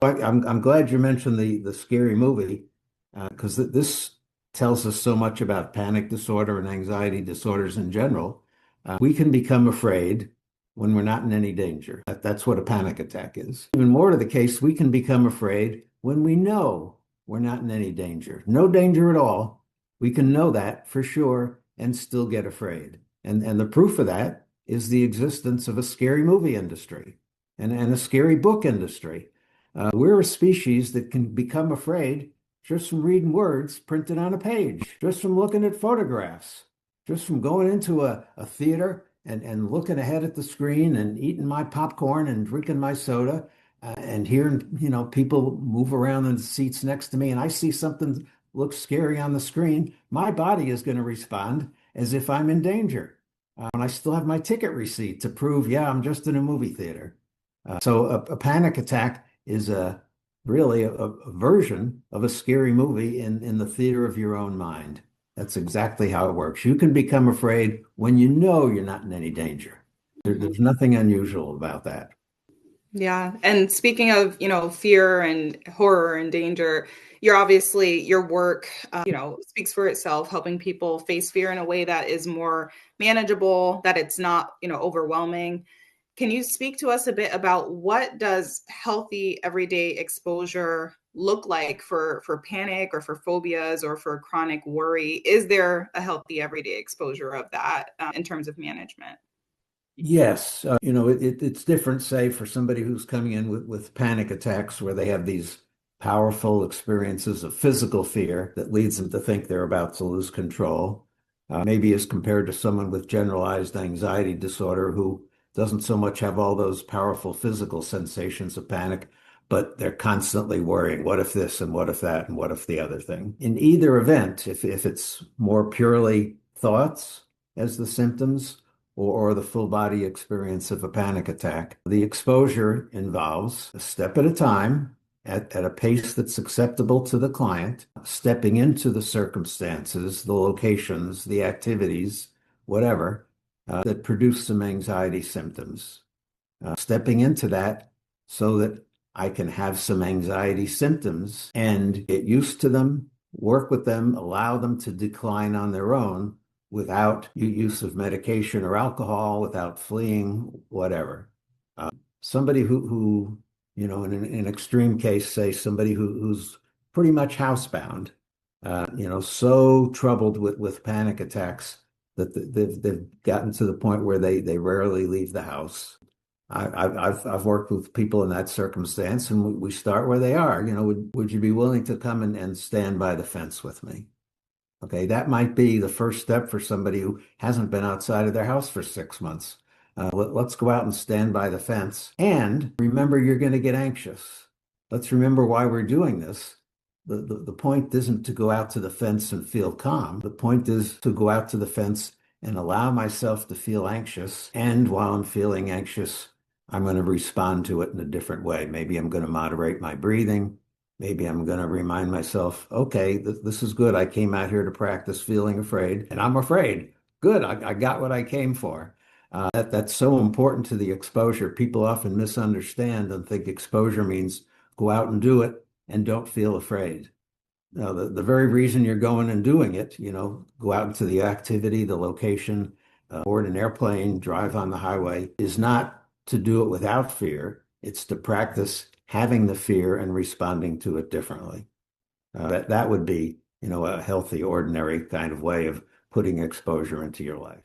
I'm glad you mentioned the scary movie because this tells us so much about panic disorder and anxiety disorders in general. We can become afraid when we're not in any danger. That's what a panic attack is. Even more to the case, we can become afraid when we know we're not in any danger. No danger at all. We can know that for sure and still get afraid. And the proof of that is the existence of a scary movie industry and a scary book industry. We're a species that can become afraid just from reading words printed on a page, just from looking at photographs, just from going into a theater and looking ahead at the screen and eating my popcorn and drinking my soda and hearing, people move around in the seats next to me and I see something looks scary on the screen. My body is going to respond as if I'm in danger. And I still have my ticket receipt to prove, yeah, I'm just in a movie theater. So a panic attack is really a version of a scary movie in the theater of your own mind. That's exactly how it works. You can become afraid when you know you're not in any danger. There's nothing unusual about that. Yeah. And speaking of, fear and horror and danger, your work, speaks for itself, helping people face fear in a way that is more manageable, that it's not, overwhelming. Can you speak to us a bit about what does healthy everyday exposure look like for panic or for phobias or for chronic worry? Is there a healthy everyday exposure of that in terms of management? Yes, it's different, say, for somebody who's coming in with panic attacks where they have these powerful experiences of physical fear that leads them to think they're about to lose control. Maybe as compared to someone with generalized anxiety disorder who doesn't so much have all those powerful physical sensations of panic, but they're constantly worrying, what if this and what if that and what if the other thing? In either event, if it's more purely thoughts as the symptoms, or the full body experience of a panic attack. The exposure involves a step at a time at a pace that's acceptable to the client, stepping into the circumstances, the locations, the activities, whatever, that produce some anxiety symptoms. Stepping into that so that I can have some anxiety symptoms and get used to them, work with them, allow them to decline on their own without use of medication or alcohol, without fleeing, whatever. Somebody who in an extreme case, say somebody who's pretty much housebound, so troubled with panic attacks that they've gotten to the point where they rarely leave the house. I've worked with people in that circumstance, and we start where they are. Would you be willing to come and stand by the fence with me? Okay, that might be the first step for somebody who hasn't been outside of their house for 6 months. Let's go out and stand by the fence. And remember, you're going to get anxious. Let's remember why we're doing this. The point isn't to go out to the fence and feel calm. The point is to go out to the fence and allow myself to feel anxious. And while I'm feeling anxious, I'm going to respond to it in a different way. Maybe I'm going to moderate my breathing. Maybe I'm going to remind myself, okay, this is good. I came out here to practice feeling afraid, and I'm afraid. Good. I got what I came for. That's so important to the exposure. People often misunderstand and think exposure means go out and do it and don't feel afraid. No, the very reason you're going and doing it, go out into the activity, the location, board an airplane, drive on the highway, is not to do it without fear. It's to practice having the fear and responding to it differently. That would be, a healthy, ordinary kind of way of putting exposure into your life.